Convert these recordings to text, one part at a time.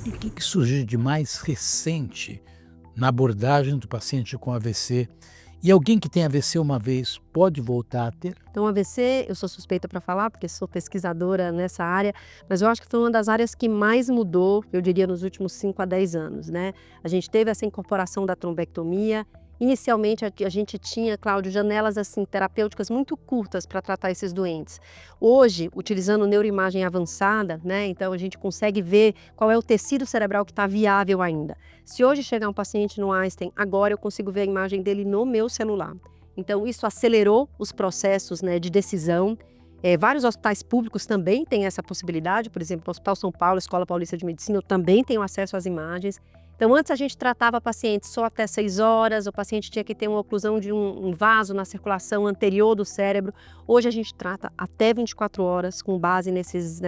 E o que surgiu de mais recente na abordagem do paciente com AVC? E alguém que tem AVC uma vez pode voltar a ter? Então, AVC, eu sou suspeita para falar, porque sou pesquisadora nessa área, mas eu acho que foi uma das áreas que mais mudou, eu diria, nos últimos 5 a 10 anos, né? A gente teve essa incorporação da trombectomia. Inicialmente, a gente tinha, Cláudio, janelas assim, terapêuticas muito curtas para tratar esses doentes. Hoje, utilizando neuroimagem avançada, né, então a gente consegue ver qual é o tecido cerebral que está viável ainda. Se hoje chegar um paciente no Einstein, agora eu consigo ver a imagem dele no meu celular. Então, isso acelerou os processos, né, de decisão. Vários hospitais públicos também têm essa possibilidade, por exemplo, o Hospital São Paulo, Escola Paulista de Medicina, eu também tenho acesso às imagens. Então, antes a gente tratava pacientes só até 6 horas, o paciente tinha que ter uma oclusão de um vaso na circulação anterior do cérebro. Hoje a gente trata até 24 horas, com base nesses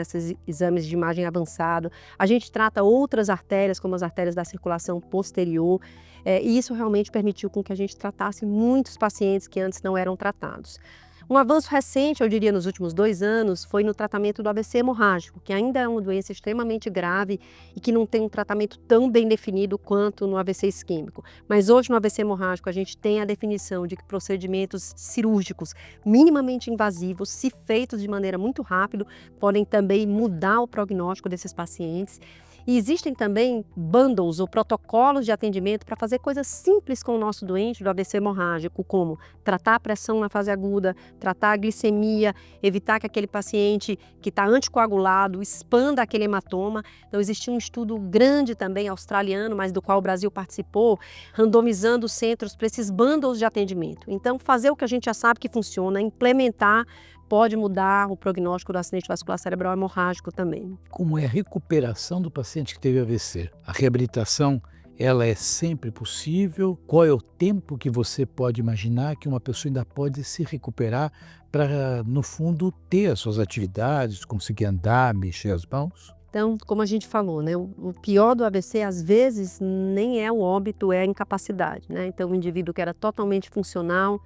exames de imagem avançado. A gente trata outras artérias, como as artérias da circulação posterior, e isso realmente permitiu com que a gente tratasse muitos pacientes que antes não eram tratados. Um avanço recente, eu diria, nos últimos 2 anos, foi no tratamento do AVC hemorrágico, que ainda é uma doença extremamente grave e que não tem um tratamento tão bem definido quanto no AVC isquêmico. Mas hoje, no AVC hemorrágico, a gente tem a definição de que procedimentos cirúrgicos minimamente invasivos, se feitos de maneira muito rápida, podem também mudar o prognóstico desses pacientes. E existem também bundles ou protocolos de atendimento para fazer coisas simples com o nosso doente do AVC hemorrágico, como tratar a pressão na fase aguda, tratar a glicemia, evitar que aquele paciente que está anticoagulado expanda aquele hematoma. Então, existe um estudo grande também, australiano, mas do qual o Brasil participou, randomizando os centros para esses bundles de atendimento. Então, fazer o que a gente já sabe que funciona, implementar, pode mudar o prognóstico do acidente vascular cerebral hemorrágico também. Como é a recuperação do paciente que teve AVC? A reabilitação, ela é sempre possível? Qual é o tempo que você pode imaginar que uma pessoa ainda pode se recuperar para, no fundo, ter as suas atividades, conseguir andar, mexer as mãos? Então, como a gente falou, né, o pior do AVC, às vezes, nem é o óbito, é a incapacidade, né? Então, o indivíduo que era totalmente funcional,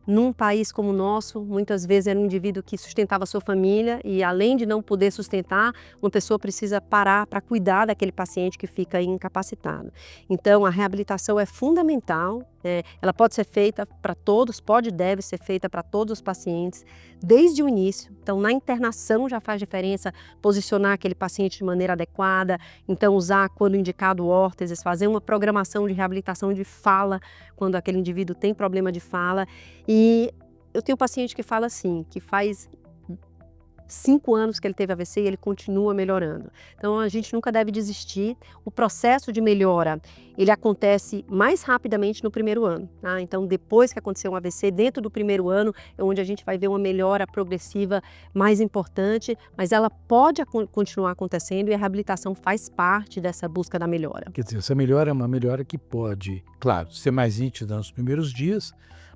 num país como o nosso, muitas vezes era um indivíduo que sustentava a sua família e, além de não poder sustentar, uma pessoa precisa parar para cuidar daquele paciente que fica incapacitado. Então, a reabilitação é fundamental, ela pode ser feita para todos, pode e deve ser feita para todos os pacientes, desde o início. Então, na internação já faz diferença posicionar aquele paciente de maneira adequada, então usar, quando indicado, órteses, fazer uma programação de reabilitação de fala, quando aquele indivíduo tem problema de fala. E eu tenho um paciente que fala assim, que faz 5 anos que ele teve AVC e ele continua melhorando. Então, a gente nunca deve desistir. O processo de melhora, ele acontece mais rapidamente no primeiro ano, tá? Então, depois que aconteceu um AVC, dentro do primeiro ano, é onde a gente vai ver uma melhora progressiva mais importante, mas ela pode continuar acontecendo e a reabilitação faz parte dessa busca da melhora. Quer dizer, essa melhora é uma melhora que pode, claro, ser mais nítida nos primeiros dias,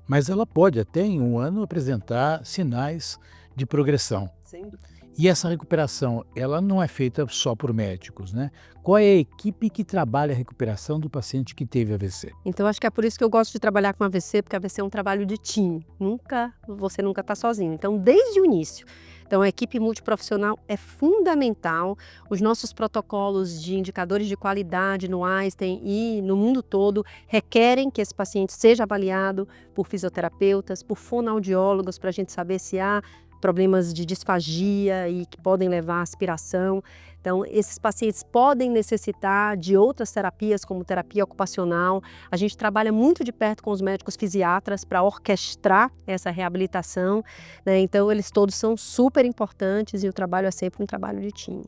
mas ela pode até em 1 ano apresentar sinais de progressão. Sim. E essa recuperação, ela não é feita só por médicos, né? Qual é a equipe que trabalha a recuperação do paciente que teve AVC? Então, acho que é por isso que eu gosto de trabalhar com AVC, porque AVC é um trabalho de time. Você nunca está sozinho. Então, desde o início. Então, a equipe multiprofissional é fundamental. Os nossos protocolos de indicadores de qualidade no Einstein e no mundo todo requerem que esse paciente seja avaliado por fisioterapeutas, por fonoaudiólogos, para a gente saber se há problemas de disfagia e que podem levar à aspiração. Então, esses pacientes podem necessitar de outras terapias, como terapia ocupacional. A gente trabalha muito de perto com os médicos fisiatras para orquestrar essa reabilitação, né? Então, eles todos são super importantes e o trabalho é sempre um trabalho de time.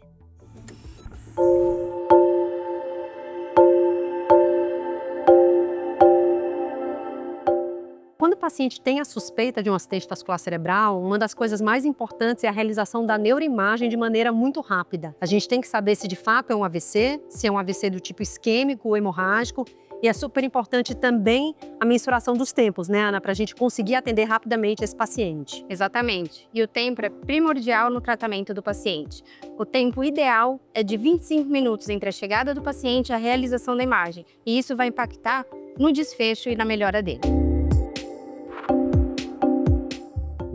Quando o paciente tem a suspeita de um acidente vascular cerebral, uma das coisas mais importantes é a realização da neuroimagem de maneira muito rápida. A gente tem que saber se de fato é um AVC, se é um AVC do tipo isquêmico ou hemorrágico, e é super importante também a mensuração dos tempos, né, Ana, para a gente conseguir atender rapidamente esse paciente. Exatamente. E o tempo é primordial no tratamento do paciente. O tempo ideal é de 25 minutos entre a chegada do paciente e a realização da imagem, e isso vai impactar no desfecho e na melhora dele.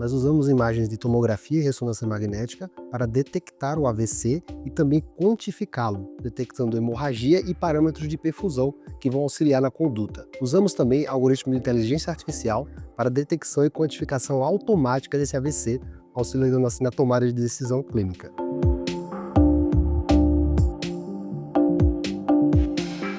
nós usamos imagens de tomografia e ressonância magnética para detectar o AVC e também quantificá-lo, detectando hemorragia e parâmetros de perfusão que vão auxiliar na conduta. Usamos também algoritmos de inteligência artificial para detecção e quantificação automática desse AVC, auxiliando assim na tomada de decisão clínica.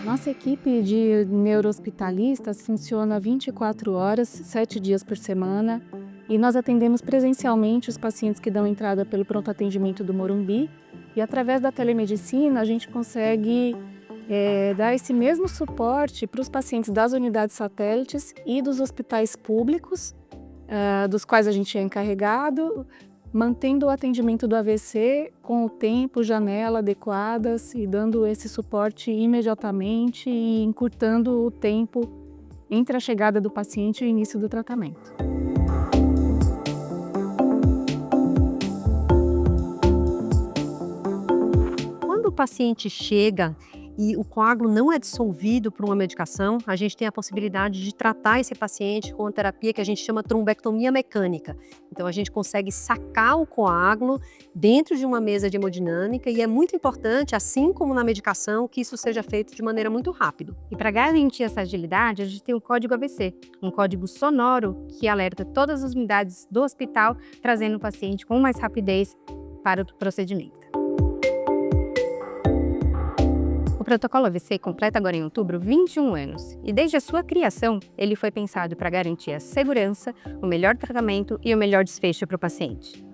Nossa equipe de neurohospitalistas funciona 24 horas, 7 dias por semana, e nós atendemos presencialmente os pacientes que dão entrada pelo pronto atendimento do Morumbi, e através da telemedicina a gente consegue dar esse mesmo suporte para os pacientes das unidades satélites e dos hospitais públicos, dos quais a gente é encarregado, mantendo o atendimento do AVC com o tempo, janela adequadas e dando esse suporte imediatamente e encurtando o tempo entre a chegada do paciente e o início do tratamento. Quando o paciente chega e o coágulo não é dissolvido por uma medicação, a gente tem a possibilidade de tratar esse paciente com uma terapia que a gente chama trombectomia mecânica. Então a gente consegue sacar o coágulo dentro de uma mesa de hemodinâmica e é muito importante, assim como na medicação, que isso seja feito de maneira muito rápida. E para garantir essa agilidade, a gente tem o código AVC, um código sonoro que alerta todas as unidades do hospital, trazendo o paciente com mais rapidez para o procedimento. O protocolo AVC completa agora em outubro 21 anos e desde a sua criação ele foi pensado para garantir a segurança, o melhor tratamento e o melhor desfecho para o paciente.